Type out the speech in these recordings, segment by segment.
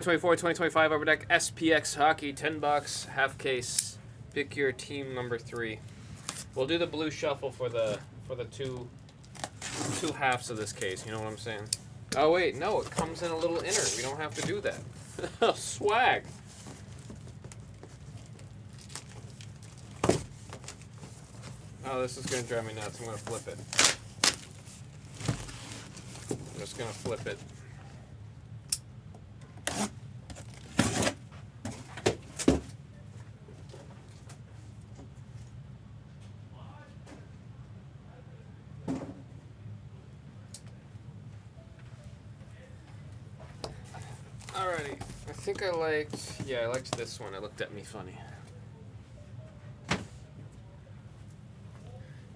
2024-2025 Upper Deck SPX Hockey, $10, half case. Pick your team number 3. We'll do the blue shuffle for the two halves of this case. You know what I'm saying? Oh wait, no, it comes in a little inner. We don't have to do that. Swag. Oh, this is gonna drive me nuts. I'm gonna flip it. I'm just gonna flip it. Alrighty, I think I liked this one. It looked at me funny.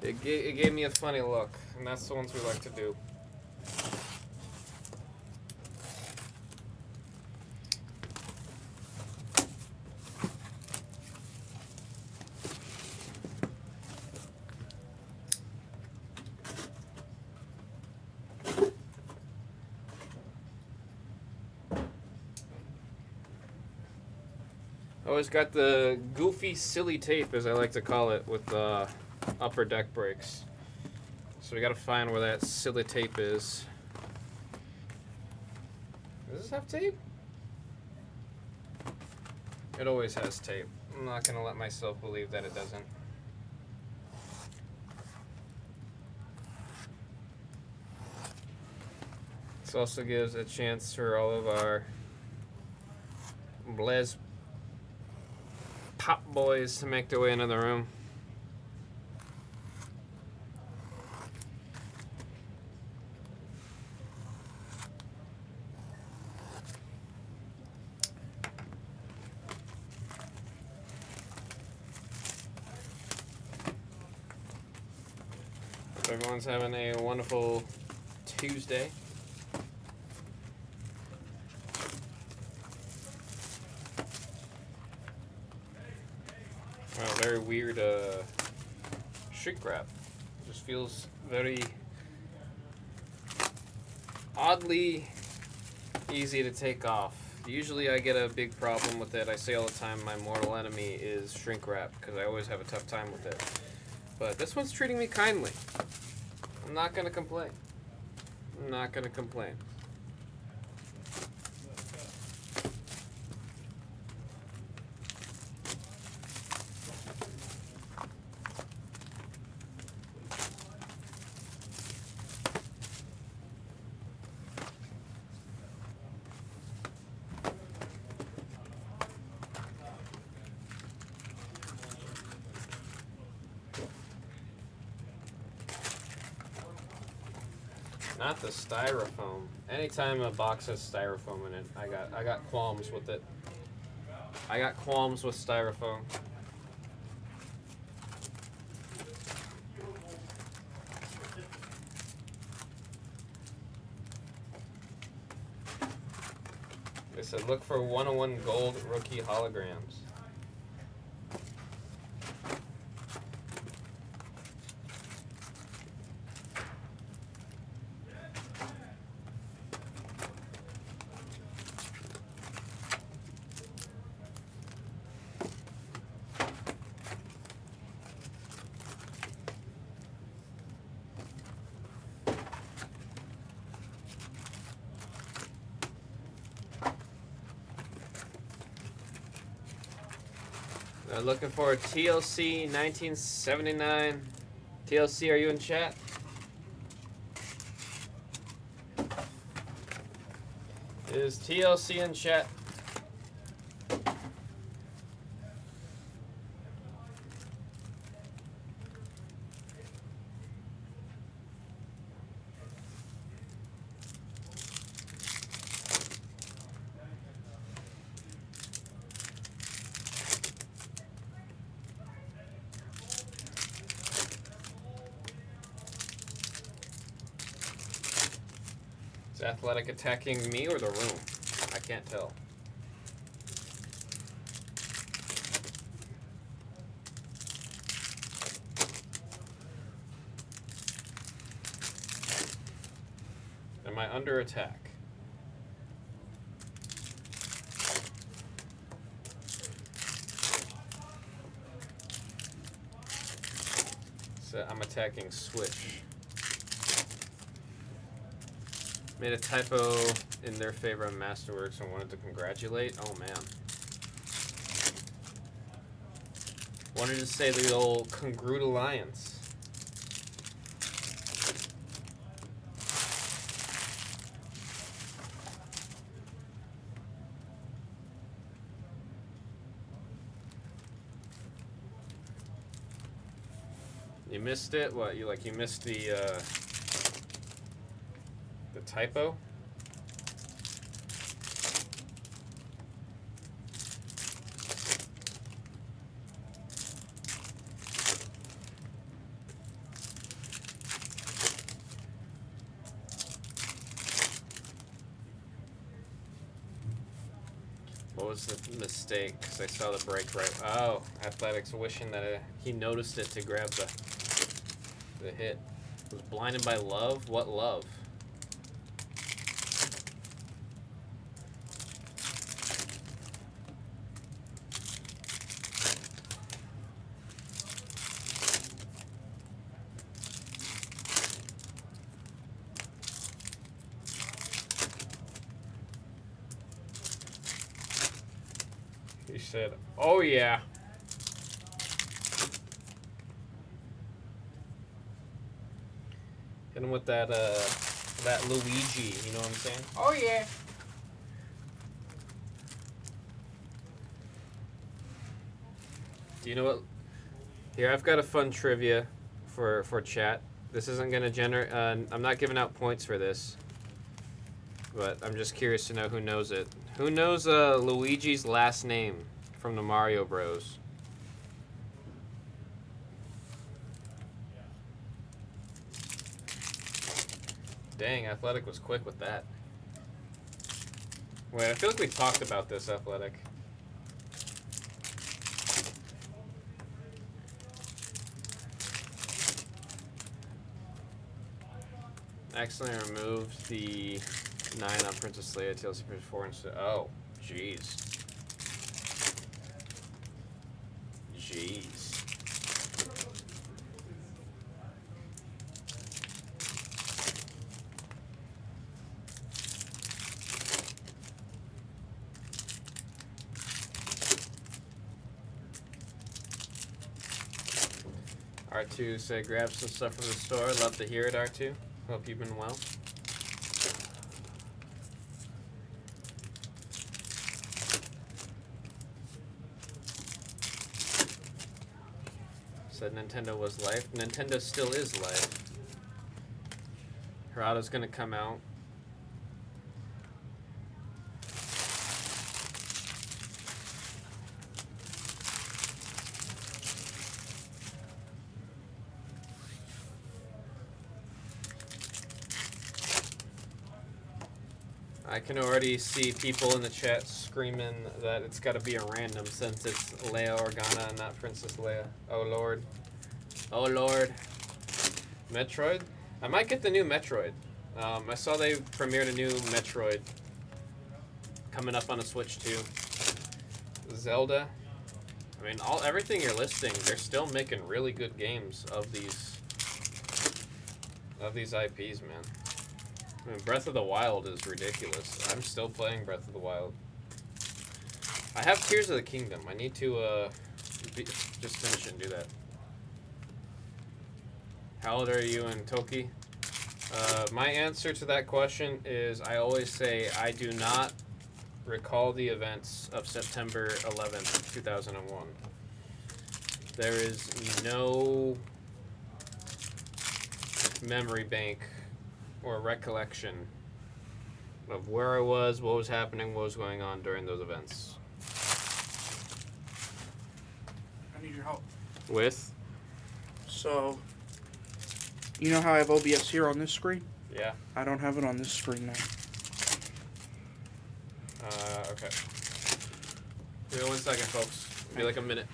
It gave me a funny look, and that's the ones we like to do. I always got the goofy, silly tape, as I like to call it, with the upper deck breaks. So we gotta find where that silly tape is. Does this have tape? It always has tape. I'm not gonna let myself believe that it doesn't. This also gives a chance for all of our Blaz Pop boys to make their way into the room. Hope everyone's having a wonderful Tuesday. Wow, very weird shrink wrap. Just feels very oddly easy to take off. Usually I get a big problem with it. I say all the time my mortal enemy is shrink wrap because I always have a tough time with it. But this one's treating me kindly. I'm not going to complain. I'm not going to complain. Not the styrofoam. Anytime a box has styrofoam in it, I got qualms with it. I got qualms with styrofoam. They said look for 101 gold rookie holograms. Looking for a TLC 1979. TLC, are you in chat? Is TLC in chat? Is Athletic attacking me or the room? I can't tell. Am I under attack? So I'm attacking Switch. Made a typo in their favor on Masterworks and wanted to congratulate. Oh man. Wanted to say the old congruent alliance. You missed it? What, you missed the typo? What was the mistake? Because I saw the break right. Oh, Athletics wishing that he noticed it to grab the hit. Was blinded by love? What love? He said, "Oh yeah." Hit him with that Luigi. You know what I'm saying? Oh yeah. Do you know what? Here, I've got a fun trivia for chat. This isn't gonna generate. I'm not giving out points for this, but I'm just curious to know who knows it. Who knows Luigi's last name from the Mario Bros? Dang, Athletic was quick with that. Wait, I feel like we talked about this, Athletic. Accidentally removed the 9 on Princess Leia, TLC 4 instead. Oh, jeez. Jeez. R2 said, grab some stuff from the store. Love to hear it, R2. Hope you've been well. Said Nintendo was life. Nintendo still is life. Harada's gonna come out. I can already see people in the chat screaming that it's got to be a random since it's Leia Organa and not Princess Leia. Oh lord. Oh lord. Metroid? I might get the new Metroid. I saw they premiered a new Metroid coming up on the Switch too. Zelda. I mean, everything you're listing, they're still making really good games of these IPs, man. I mean, Breath of the Wild is ridiculous. I'm still playing Breath of the Wild. I have Tears of the Kingdom. I need to just finish it and do that. How old are you and Toki? My answer to that question is I always say I do not recall the events of September 11th, 2001. There is no memory bank or recollection of where I was, what was happening, what was going on during those events. I need your help. With? So, you know how I have OBS here on this screen? Yeah. I don't have it on this screen now. Okay. Give me 1 second, folks. It'll be like a minute.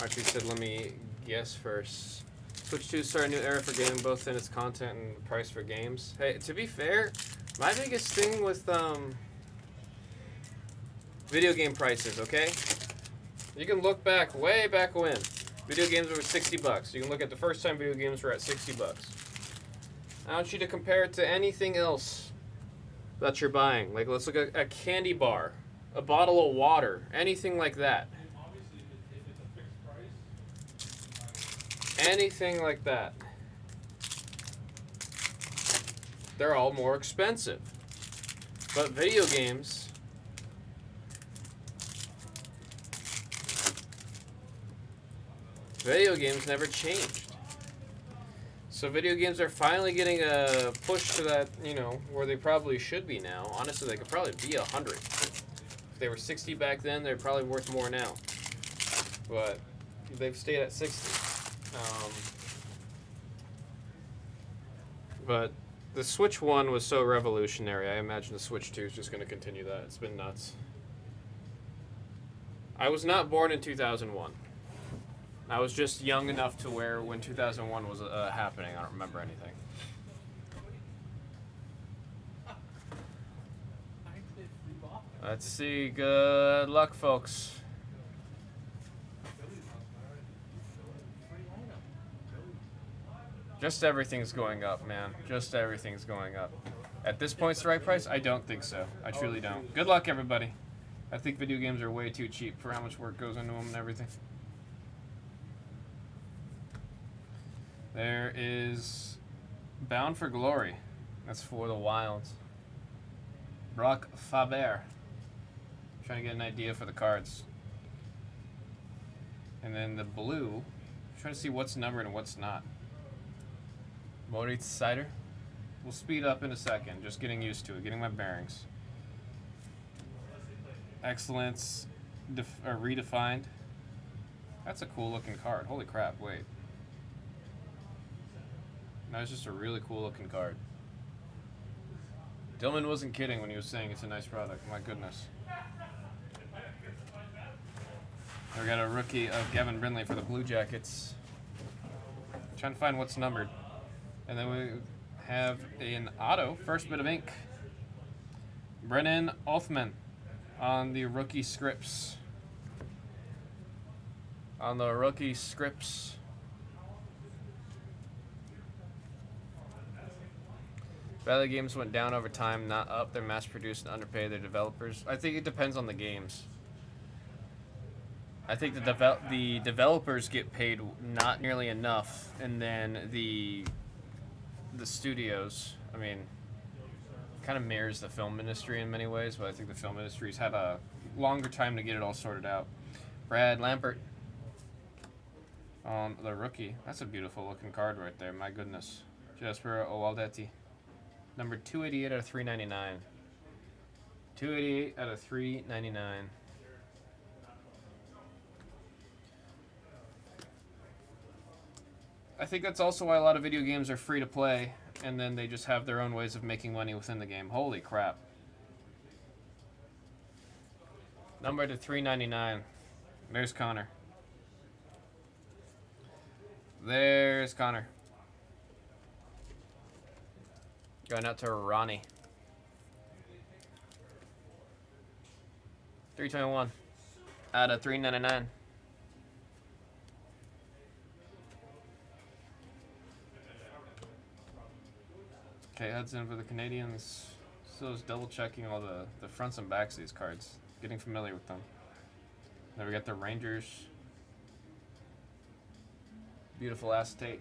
Archie said, let me guess first. Switch 2 start a new era for gaming, both in its content and price for games. Hey, to be fair, my biggest thing with video game prices, okay? You can look back, way back when. Video games were 60 bucks. You can look at the first time video games were at 60 bucks. I want you to compare it to anything else that you're buying. Like, let's look at a candy bar, a bottle of water, anything like that. Anything like that. They're all more expensive. But video games, never changed. So video games are finally getting a push to that, you know, where they probably should be now. Honestly, they could probably be 100. If they were 60 back then, they're probably worth more now. But they've stayed at 60. But the Switch 1 was so revolutionary. I imagine the Switch 2 is just going to continue that. It's been nuts. I was not born in 2001. I was just young enough to where when 2001 was happening, I don't remember anything. Let's see. Good luck, folks. Just everything's going up, man. Just everything's going up. At this point, it's the right price? I don't think so. I truly don't. Good luck, everybody. I think video games are way too cheap for how much work goes into them and everything. There is Bound for Glory. That's for the Wilds. Brock Faber. Trying to get an idea for the cards. And then the blue. Trying to see what's numbered and what's not. Moritz Cider. We'll speed up in a second. Just getting used to it. Getting my bearings. Excellence Redefined. That's a cool looking card. Holy crap, wait. No, it's just a really cool looking card. Dillman wasn't kidding when he was saying it's a nice product. My goodness. We got a rookie of Gavin Brindley for the Blue Jackets. Trying to find what's numbered. And then we have an auto, first bit of ink. Brennan Othman on the rookie scripts. On the rookie scripts. Value games went down over time, not up. They're mass-produced and underpay their developers. I think it depends on the games. I think the developers get paid not nearly enough, and then the studios, I mean, kind of mirrors the film industry in many ways, but I think the film industry's had a longer time to get it all sorted out. Brad Lampert on the rookie. That's a beautiful looking card right there. My goodness. Jasper Owaldetti. Number 288 out of 399. 288 out of 399. I think that's also why a lot of video games are free to play, and then they just have their own ways of making money within the game. Holy crap. Number to 399. There's Connor. There's Connor. Going out to Ronnie. 321 out of 399. Okay, Hudson for the Canadians. Still just double checking all the fronts and backs of these cards. Getting familiar with them. Then we got the Rangers. Beautiful acetate.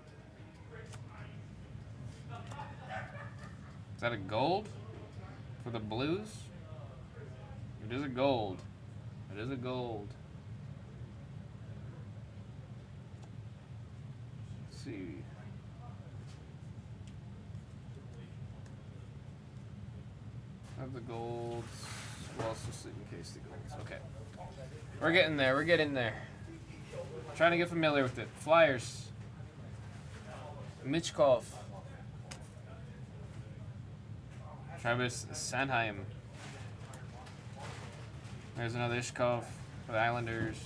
Is that a gold for the Blues? It is a gold. It is a gold. Let's see. Have the golds. Well, let's just in case the golds. Okay. We're getting there. We're getting there. Trying to get familiar with it. Flyers. Michkov. Travis Sanheim. There's another Ishkov for the Islanders.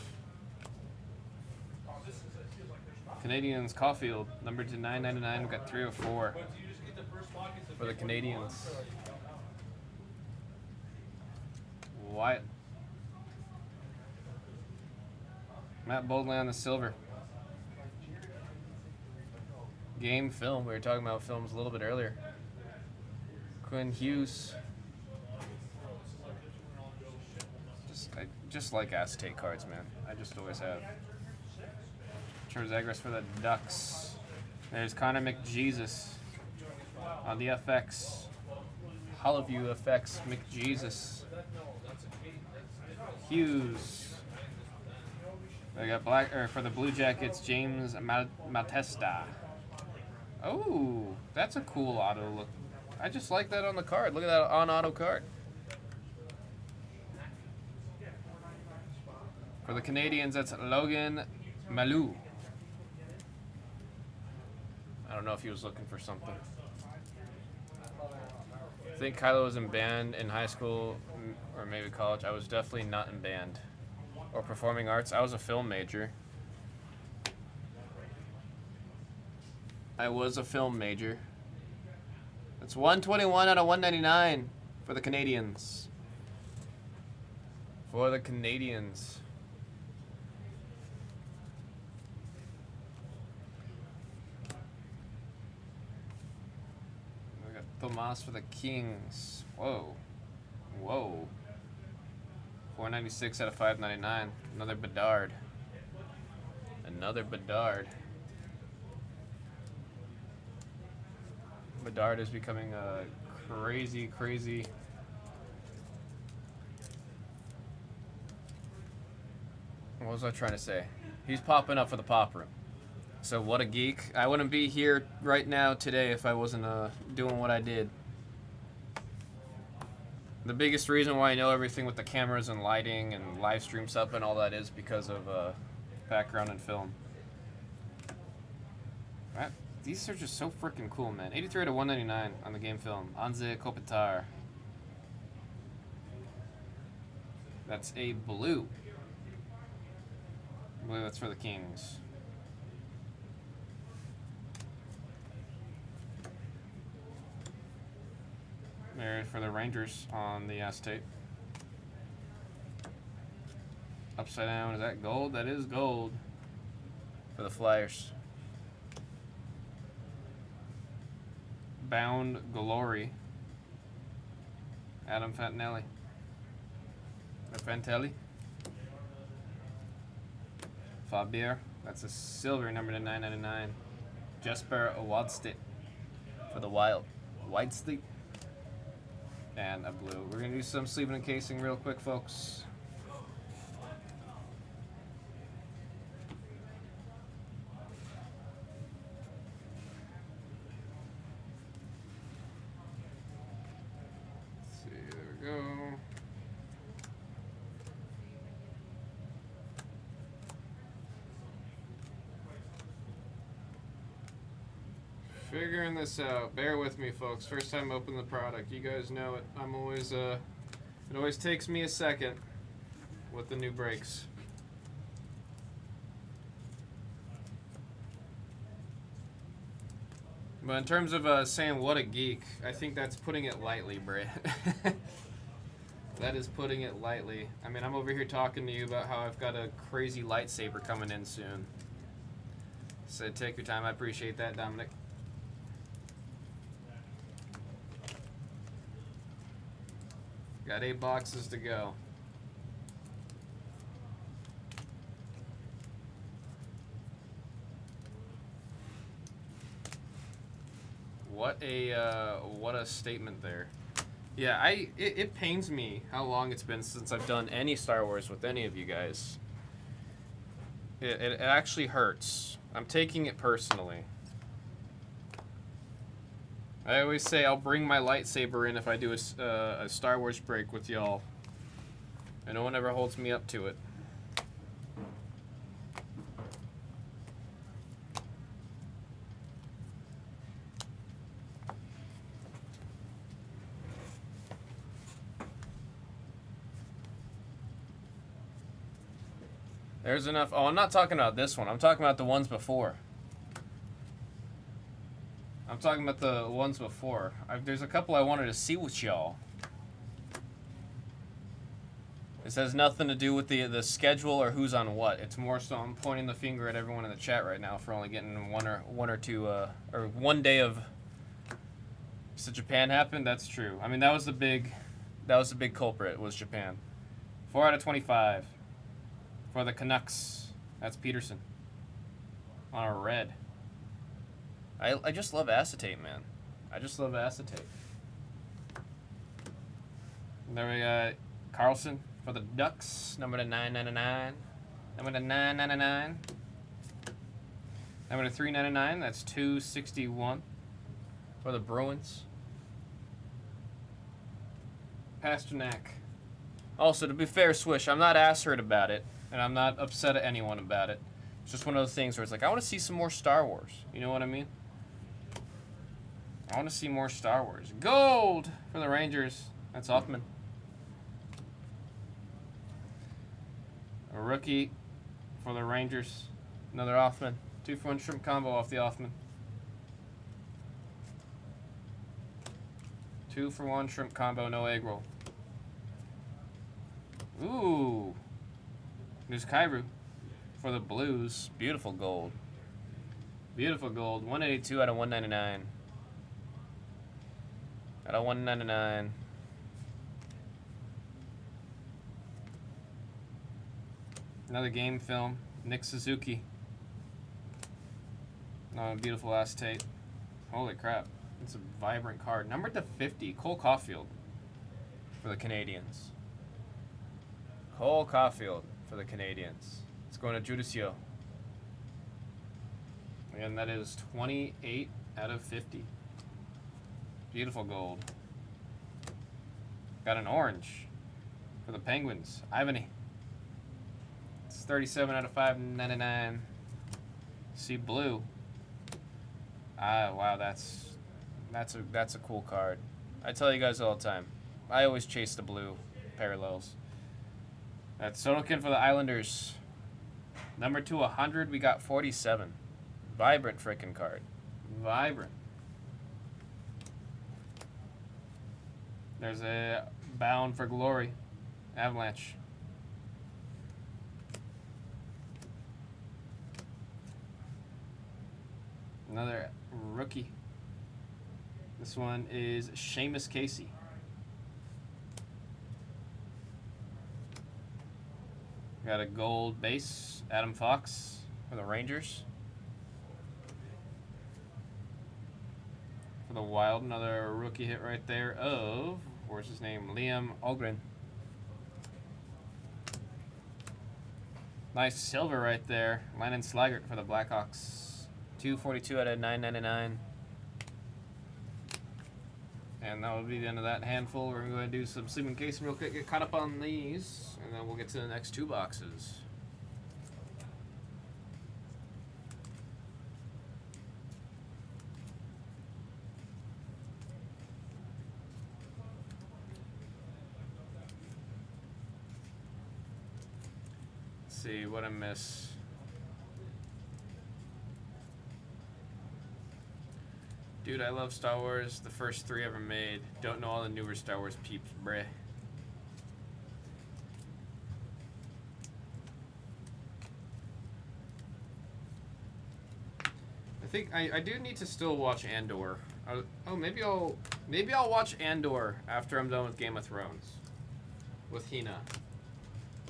Canadians, Caulfield, numbered to 999. We've got 304 for the Canadians. Wyatt. Matt Boldley on the silver. Game film. We were talking about films a little bit earlier. Quinn Hughes. I just like acetate cards, man. I just always have. Zagras for the Ducks. There's Connor McJesus on the FX. Hollowview FX McJesus. Hughes. I got for the Blue Jackets, James Matesta. Oh, that's a cool auto look. I just like that on the card. Look at that on auto card. For the Canadians, that's Logan Malou. I don't know if he was looking for something. I think Kylo was in band in high school or maybe college. I was definitely not in band or performing arts. I was a film major. That's 121 out of 199 for the Canadians. We got Tomas for the Kings. Whoa. 496 out of 599. Another Bedard. Bedard is becoming a crazy. What was I trying to say? He's popping up for the pop room. So what a geek. I wouldn't be here right now today if I wasn't doing what I did. The biggest reason why I know everything with the cameras and lighting and live stream stuff and all that is because of background and film. Right? These are just so freaking cool, man. 83 out of 199 on the game film. Anze Kopitar. That's a blue. I believe that's for the Kings. There for the Rangers on the acetate. Upside down, is that gold? That is gold. For the Flyers. Bound Glory. Adam Fantelli. Fabier. That's a silver number to 999. Jesper Wadstedt for the Wild. Whitesleep. And a blue. We're going to do some sleeving and casing real quick, folks. Let's see, there we go. Figuring this out. Bear with me, folks. First time opening the product. You guys know it. I'm always, it always takes me a second with the new breaks. But in terms of saying what a geek, I think that's putting it lightly, Britt. That is putting it lightly. I mean, I'm over here talking to you about how I've got a crazy lightsaber coming in soon. So take your time. I appreciate that, Dominic. Got 8 boxes to go. What a statement there. Yeah, it pains me how long it's been since I've done any Star Wars with any of you guys. It actually hurts. I'm taking it personally. I always say I'll bring my lightsaber in if I do a Star Wars break with y'all. And no one ever holds me up to it. There's enough. Oh, I'm not talking about this one. I'm talking about the ones before. talking about the ones before. There's a couple I wanted to see with y'all. This has nothing to do with the schedule or who's on what. It's more so I'm pointing the finger at everyone in the chat right now for only getting one or two or 1 day of. So Japan happened. That's true. I mean that was the big culprit was Japan. 4 out of 25 for the Canucks. That's Peterson on a red. I just love acetate, man. I just love acetate. And there we got Carlson for the Ducks, number to 999. Number to 999. Number to 399. That's 261 for the Bruins. Pasternak. Also, to be fair, Swish, I'm not ass hurt about it, and I'm not upset at anyone about it. It's just one of those things where it's like, I want to see some more Star Wars. You know what I mean? I want to see more Star Wars. Gold for the Rangers. That's Hoffman. A rookie for the Rangers. Another Hoffman. 2-for-1 shrimp combo off the Hoffman. 2-for-1 shrimp combo, no egg roll. Ooh. There's Kairu for the Blues. Beautiful gold. Beautiful gold. 182 out of 199. Out of 199. Another game film. Nick Suzuki. Oh, beautiful acetate. Holy crap. It's a vibrant card. Numbered to 50. Cole Caulfield for the Canadians. Cole Caulfield for the Canadians. It's going to Judicio. And that is 28 out of 50. Beautiful gold. Got an orange for the Penguins. Ivany. It's 37 out of 599. See blue. Wow, that's a cool card. I tell you guys all the time. I always chase the blue parallels. That's Sorokin for the Islanders. Number 2/100, we got 47. Vibrant frickin' card. Vibrant. There's a Bound for Glory. Avalanche. Another rookie. This one is Seamus Casey. Got a gold base. Adam Fox for the Rangers. For the Wild, another rookie hit right there of, where's his name? Liam Algren. Nice silver right there. Landon Slaggert for the Blackhawks. 242 out of 999. And that will be the end of that handful. We're going to do some sleeping casing real quick, get caught up on these, and then we'll get to the next two boxes. Let's see what I miss. Dude, I love Star Wars. The first 3 ever made. Don't know all the newer Star Wars peeps, bruh. I think I do need to still watch Andor. Maybe I'll watch Andor after I'm done with Game of Thrones. With Hina.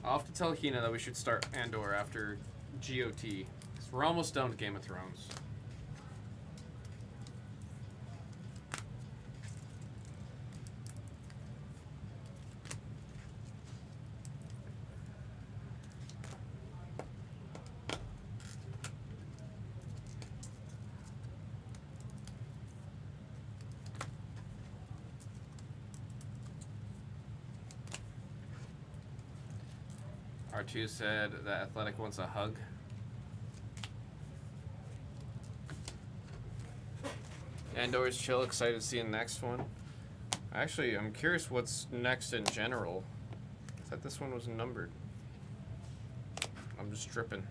I'll have to tell Hina that we should start Andor after GOT. 'Cause we're almost done with Game of Thrones. R2 said that Athletic wants a hug. Andor's chill, excited to see the next one. Actually, I'm curious what's next in general. I thought this one was numbered. I'm just tripping.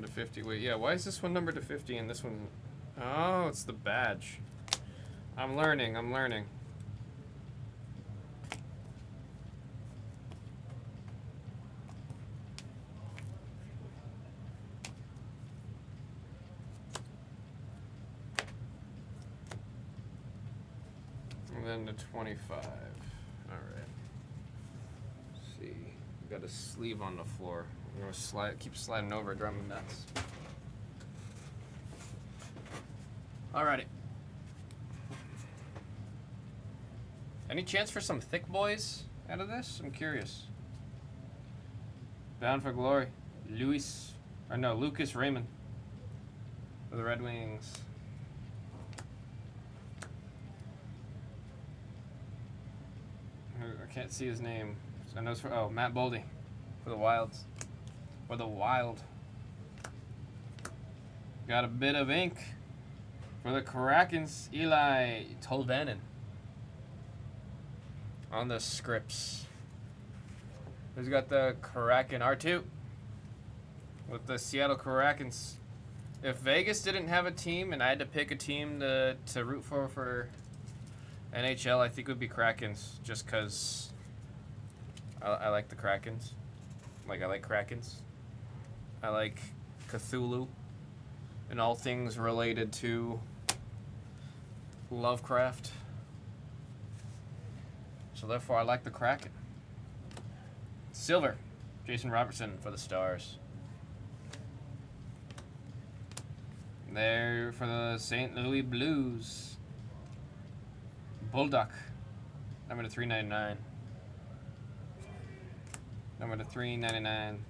to 50. Wait, yeah, why is this one numbered to 50 and this one... Oh, it's the badge. I'm learning, I'm learning. And then to 25. Alright. See. Got a sleeve on the floor. I'm gonna keep sliding over, driving me nuts. Alrighty. Any chance for some thick boys out of this? I'm curious. Bound for Glory. Lucas Raymond for the Red Wings. I can't see his name. I know it's for Matt Boldy for the Wilds. For the Wild. Got a bit of ink for the Krakens. Eli Tolvanen on the scripts. Who's got the Kraken? R2 with the Seattle Krakens. If Vegas didn't have a team and I had to pick a team to root for NHL, I think it would be Krakens, just because I like the Krakens. Like, I like Krakens. I like Cthulhu and all things related to Lovecraft. So therefore, I like the Kraken. Silver, Jason Robertson for the Stars. There for the St. Louis Blues. Bulldog, number to 399. Number to 399.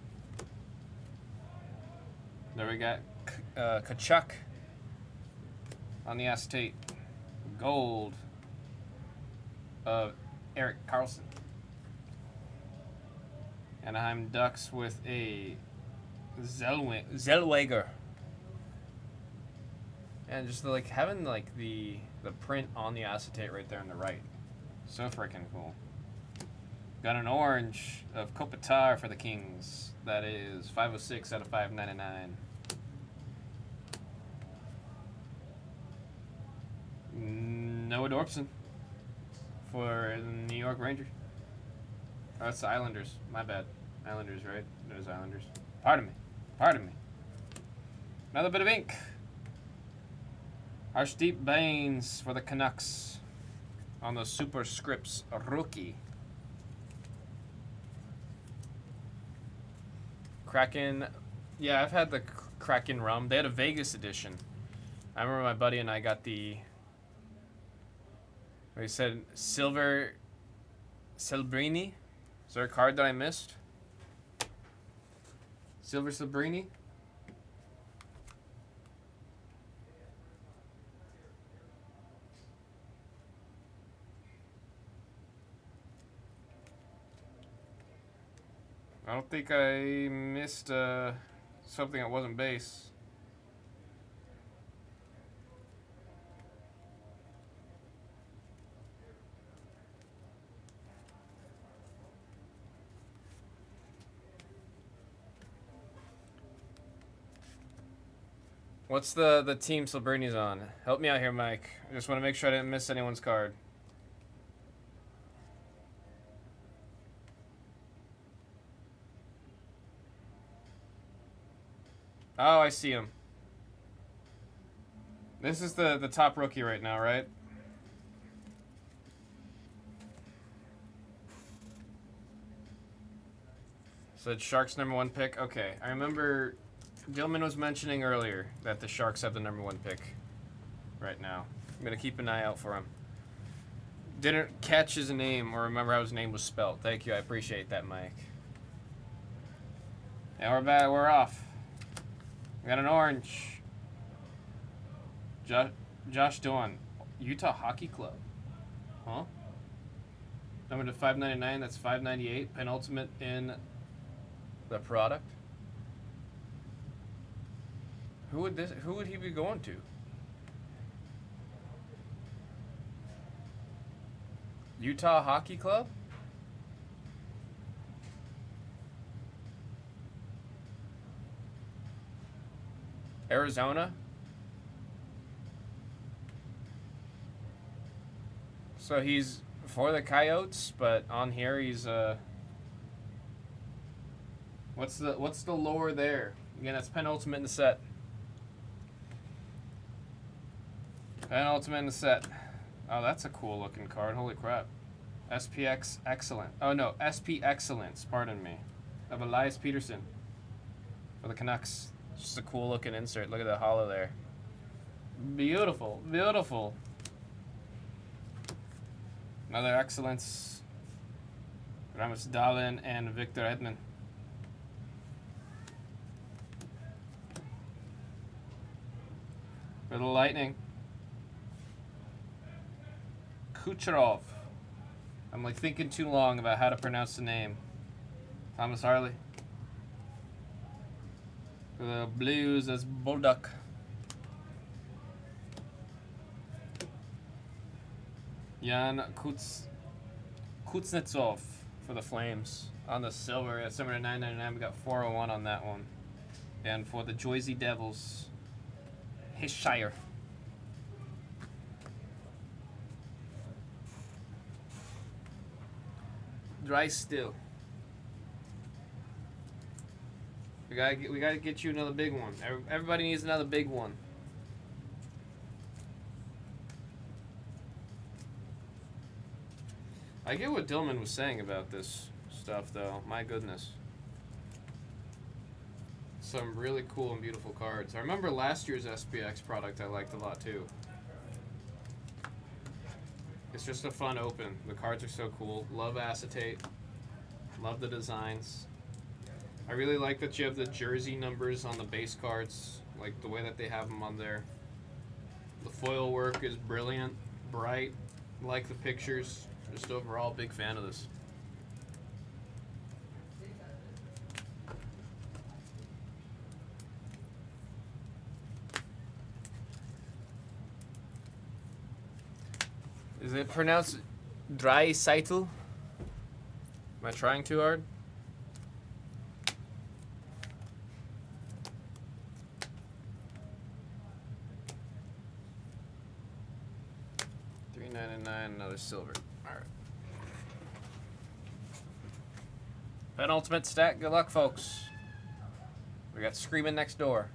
There we got Kachuk on the acetate. Gold of Eric Carlson. Anaheim Ducks with a Zellweger. And just like having like the print on the acetate right there on the right. So freaking cool. Got an orange of Kopitar for the Kings. That is 506 out of 599. Noah Dorpson for the New York Rangers. Oh, that's the Islanders. My bad. Islanders, right? There's Islanders. Pardon me. Pardon me. Another bit of ink. Arshdeep Baines for the Canucks on the Superscripts rookie. Kraken. Yeah, I've had the Kraken rum. They had a Vegas edition. I remember my buddy and I got the... He said Silver Celebrini. Is there a card that I missed? Silver Celebrini? I don't think I missed something that wasn't base. What's the team Celebrini on? Help me out here, Mike. I just want to make sure I didn't miss anyone's card. Oh, I see him. This is the top rookie right now, right? So it's Sharks #1 pick. Okay, I remember Dillman was mentioning earlier that the Sharks have the #1 pick right now. I'm gonna keep an eye out for him. Didn't catch his name or remember how his name was spelled. Thank you, I appreciate that, Mike. And we're back. We're off. We got an orange. Josh Doan, Utah Hockey Club. Huh? Number to 599. That's 598. Penultimate in the product. Who would he be going to? Utah Hockey Club? Arizona. So he's for the Coyotes, but on here he's what's the lower there? Again, that's penultimate in the set. Penultimate in the set. Oh, that's a cool looking card. Holy crap. SPX Excellent. Oh no, SP Excellence, pardon me. Of Elias Peterson for the Canucks. Just a cool looking insert. Look at the hollow there. Beautiful, beautiful. Another Excellence. Ramus Dahlin and Victor Hedman. For the Lightning. Kucherov. I'm like thinking too long about how to pronounce the name. Thomas Harley. For the Blues, that's Bolduc. Jan Kuznetsov for the Flames. On the silver, at similar to 999, we got 401 on that one. And for the Jersey Devils, Hisshire. Dry still. We gotta get you another big one. Everybody needs another big one. I get what Dillman was saying about this stuff, though. My goodness. Some really cool and beautiful cards. I remember last year's SPX product I liked a lot, too. It's just a fun open. The cards are so cool. Love acetate. Love the designs. I really like that you have the jersey numbers on the base cards, like the way that they have them on there. The foil work is brilliant, bright. Like the pictures. Just overall big fan of this. Is it pronounced dry Seitel? Am I trying too hard? $3.99, another silver. All right. Penultimate stack. Good luck, folks. We got Screaming Next Door.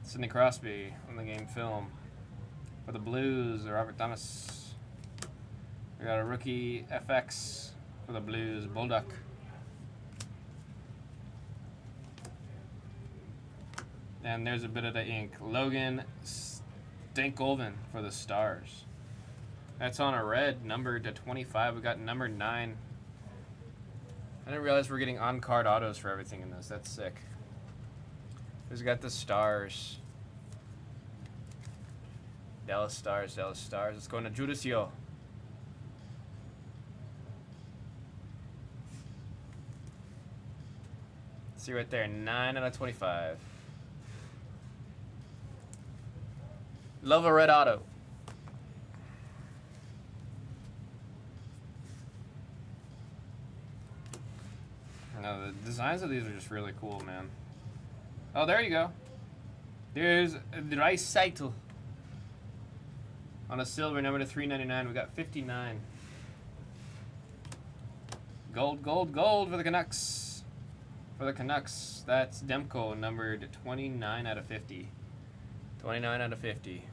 Sidney Crosby on the game film. For the Blues, Robert Thomas. We got a rookie FX for the Blues, Bolduc. And there's a bit of the ink. Logan Stankoven for the Stars. That's on a red, numbered to 25. We got number 9. I didn't realize we're getting on-card autos for everything in this. That's sick. Who's got the Stars? Dallas Stars, Dallas Stars. Let's go into Judicio. See right there, 9 out of 25. Love a red auto. No, the designs of these are just really cool, man. Oh, there you go. There's Rice Seitel. On a silver, number to 399, we got 59. Gold, gold, gold for the Canucks. For the Canucks, that's Demko, numbered 29 out of 50. 29 out of 50.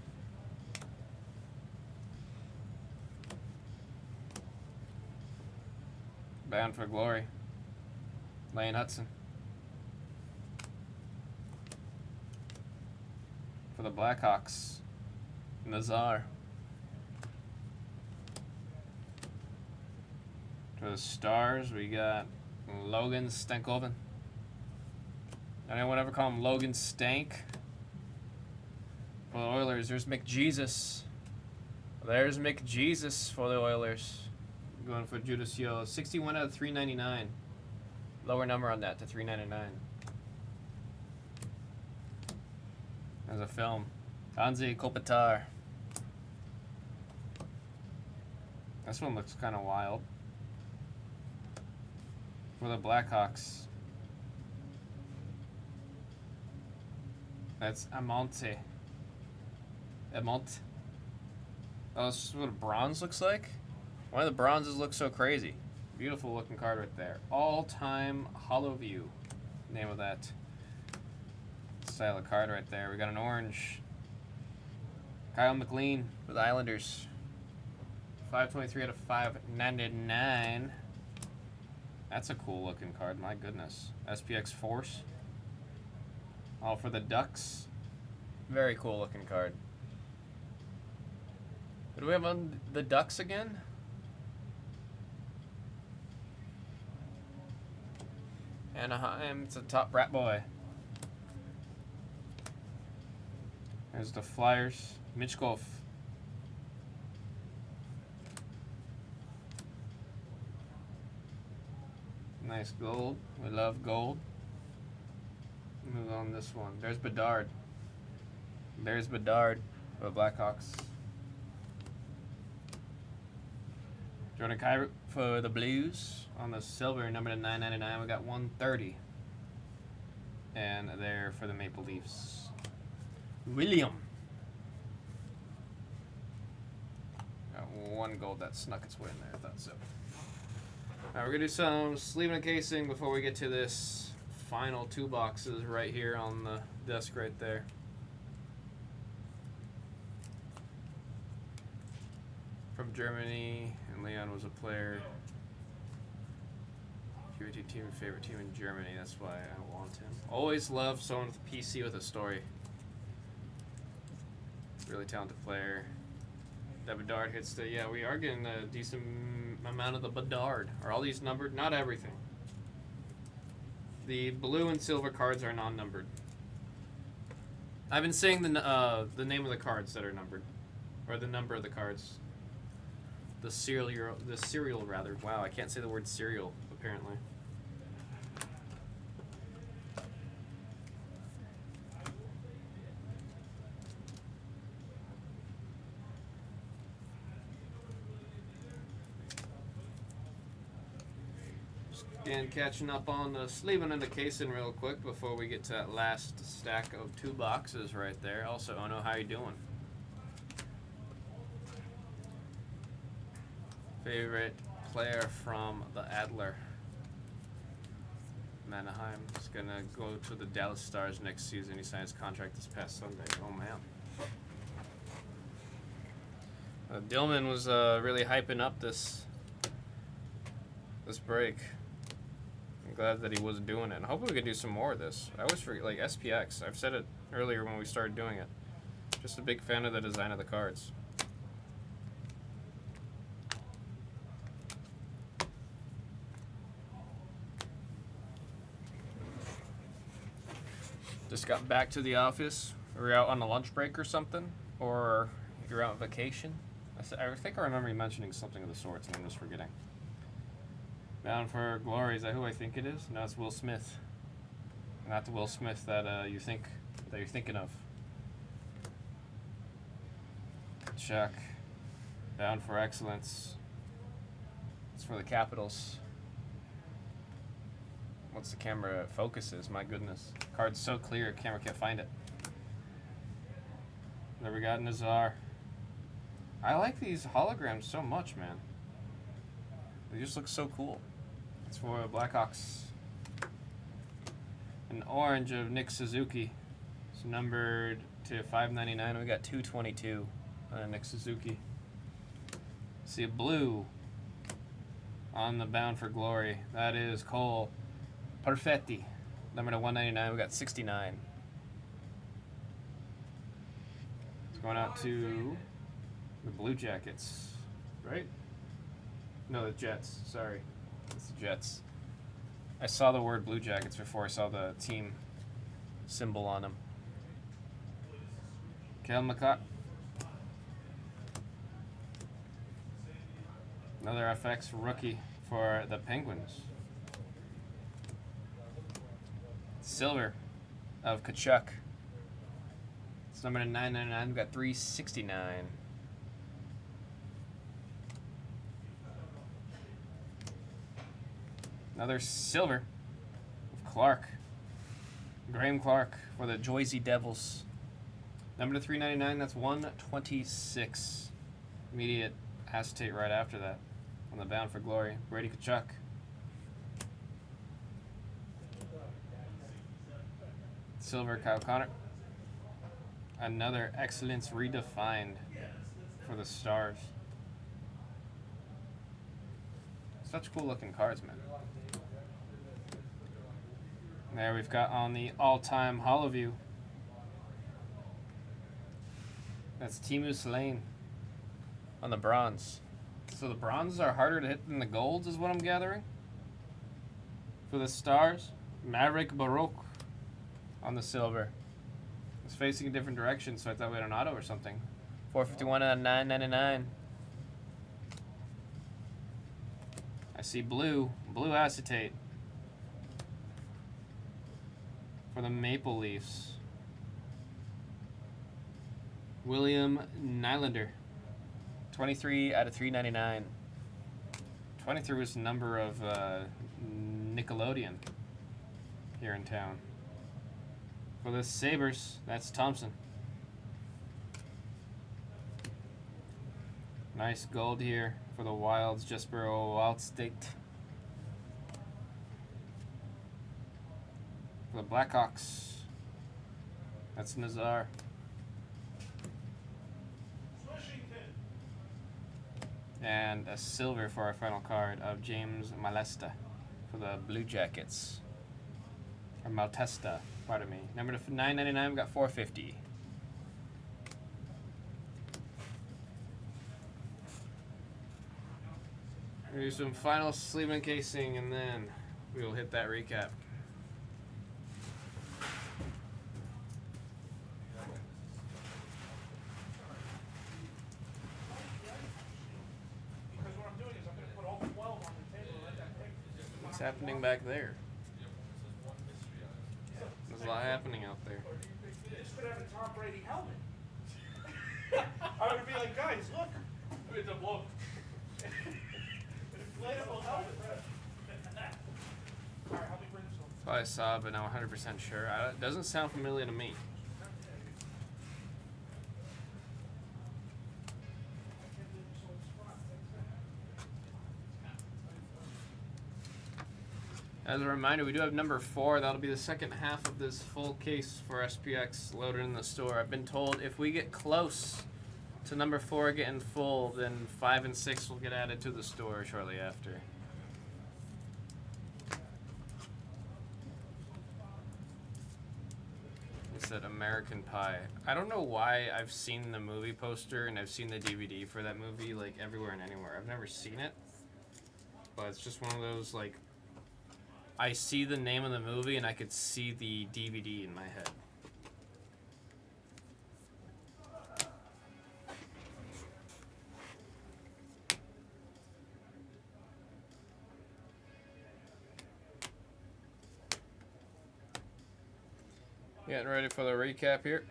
Bound for Glory. Lane Hudson. For the Blackhawks, Nazar. For the Stars, we got Logan Stankoven. Anyone ever call him Logan Stank? For the Oilers, there's McJesus. There's McJesus for the Oilers. Going for Judicio. 61 out of 399. Lower number on that to 399. There's a film. Anze Kopitar. This one looks kind of wild. For the Blackhawks. That's Amonte. Amont. Oh, this is what a bronze looks like? Why do the bronzes look so crazy? Beautiful looking card right there. All-time Hollow View. Name of that style of card right there. We got an orange. Kyle McLean with the Islanders. 523 out of 599. That's a cool looking card, my goodness. SPX Force. All for the Ducks. Very cool looking card. Do we have on the Ducks again? Anaheim, it's a top rat boy. There's the Flyers. Mitch Golf. Nice gold. We love gold. Move on this one. There's Bedard. There's Bedard for the Blackhawks. Jordan Kyrou for the Blues on the silver, number to 999. We got 130. And there for the Maple Leafs. William. Got one gold that snuck its way in there. I thought so. Alright, we're going to do some sleeving and casing before we get to this final two boxes right here on the desk right there. From Germany, and Leon was a player. QT team, favorite team in Germany, that's why I want him. Always love someone with a PC with a story. Really talented player. That Bedard hits the, yeah, we are getting a decent amount of the Bedard. Are all these numbered? Not everything. The blue and silver cards are non-numbered. I've been saying the name of the cards that are numbered, or the number of the cards. The serial rather. Wow, I can't say the word cereal apparently. And catching up on the sleeving and the casing real quick before we get to that last stack of two boxes right there. Also, Ono, how you doing? Favorite player from the Adler. Anaheim is gonna go to the Dallas Stars next season. He signed his contract this past Sunday. Oh man. Dillman was really hyping up this break. I'm glad that he was doing it. And hopefully we could do some more of this. I always forget, like SPX. I've said it earlier when we started doing it. Just a big fan of the design of the cards. Just got back to the office. We're out on a lunch break or something, or you're out on vacation. I think I remember you mentioning something of the sorts, and I'm just forgetting. Bound for Glory, is that who I think it is? No, it's Will Smith. Not the Will Smith that you're thinking of. Chuck. Bound for Excellence. It's for the Capitals. Once the camera focuses, my goodness. Card's so clear, camera can't find it. There we got Nazar. I like these holograms so much, man. They just look so cool. It's for Blackhawks. An orange of Nick Suzuki. It's numbered to 599. We got 222 on Nick Suzuki. See a blue on the Bound for Glory. That is Cole Perfetti. Number to 199. We got 69. It's going out to the Blue Jackets, right? No, the Jets. Sorry. It's the Jets. I saw the word Blue Jackets before I saw the team symbol on them. Kel McCott. Another FX rookie for the Penguins. Silver of Kachuk. It's number to 999. We've got 369. Another silver of Clark. Graham Clark for the Jersey Devils. Number to 399, that's 126. Immediate acetate right after that. On the Bound for Glory, Brady Tkachuk. Silver, Kyle Connor. Another Excellence Redefined for the Stars. Such cool looking cards, man. There we've got on the all-time Holo View. That's Teemu Lane on the bronze. So the bronzes are harder to hit than the golds is what I'm gathering. For the Stars, Maverick Baroque on the silver. It's facing a different direction, so I thought we had an auto or something. 451 out of 999. I see blue acetate for the Maple Leafs. William Nylander, 23 out of 399. 23 was the number of Nickelodeon here in town. For the Sabres, that's Thompson. Nice gold here for the Wilds, Jesper Wildstate. For the Blackhawks, that's Nazar. And a silver for our final card of James Malesta for the Blue Jackets. Or Maltesta, pardon me. Number to 999, we got 450. We'll do some final sleeve encasing and then we will hit that recap. What's happening back there? There's a lot happening out there. This could have a Tom Brady helmet. I would be like, guys, look. It's a blow. Inflatable helmet. Alright, help me bring this one. Thought I saw, but now 100% sure. It doesn't sound familiar to me. As a reminder, we do have number 4. That'll be the second half of this full case for SPX loaded in the store. I've been told if we get close to number 4 getting full, then 5 and 6 will get added to the store shortly after. It's that American Pie. I don't know why I've seen the movie poster and I've seen the DVD for that movie like everywhere and anywhere. I've never seen it, but it's just one of those like I see the name of the movie and I could see the DVD in my head. Getting ready for the recap here.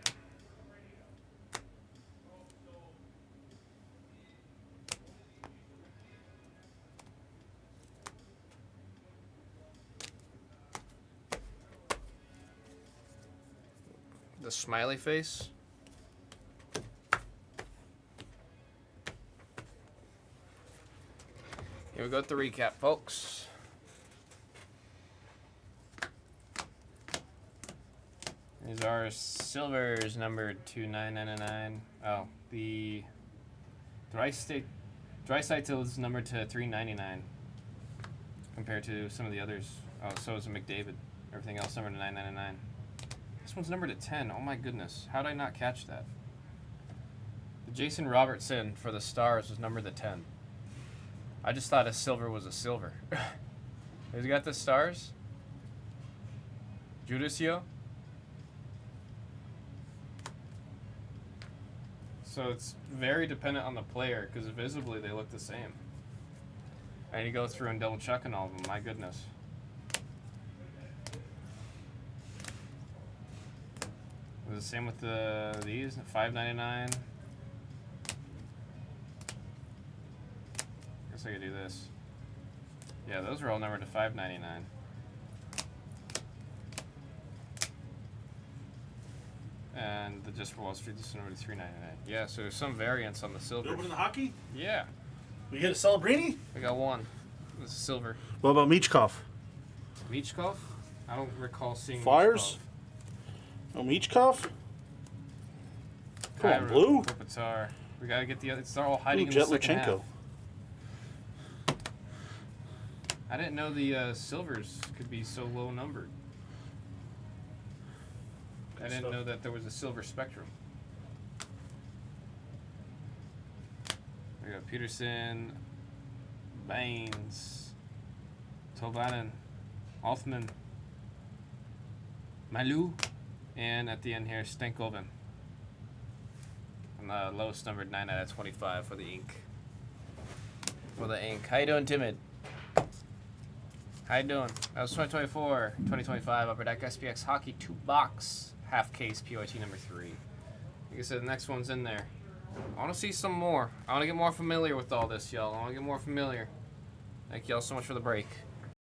The smiley face. Here we go with the recap, folks. These are silvers numbered to 999. Oh, the Draisaitl is numbered to 399 compared to some of the others. Oh, so is a McDavid. Everything else numbered to 999. This one's numbered to 10. Oh my goodness. How did I not catch that? The Jason Robertson for the Stars was numbered to 10. I just thought a silver was a silver. Who's got the Stars? Judicio? So it's very dependent on the player because visibly they look the same. I need to go through and double check on all of them. My goodness. The same with these, $5.99. Guess I could do this. Yeah, those are all numbered to $5.99. And the Just for Wall Street, this is number $3.99. Yeah, so there's some variants on the You silver. opening the hockey? Yeah, We get a Celebrini? we got one. This is silver. What about Michkov? Michkov? I don't recall seeing Flyers? No Michkov? Come on, blue. Kopitar. We gotta get the other. It's all Ooh, hiding in the second half. Jetlachenko. I didn't know the silvers could be so low numbered. I didn't stuff. know that there was a silver spectrum. We got Peterson, Baines, Tolvanen, Althman, Malou, and at the end here, Stankoven. And the lowest numbered 9 out of 25 for the ink. For the ink. How you doing, Timid? How you doing? That was 2024, 2025 Upper Deck SPX Hockey 2-box half case PYT number 3. Like I said, the next one's in there. I want to see some more. I want to get more familiar with all this, y'all. I want to get more familiar. Thank y'all so much for the break.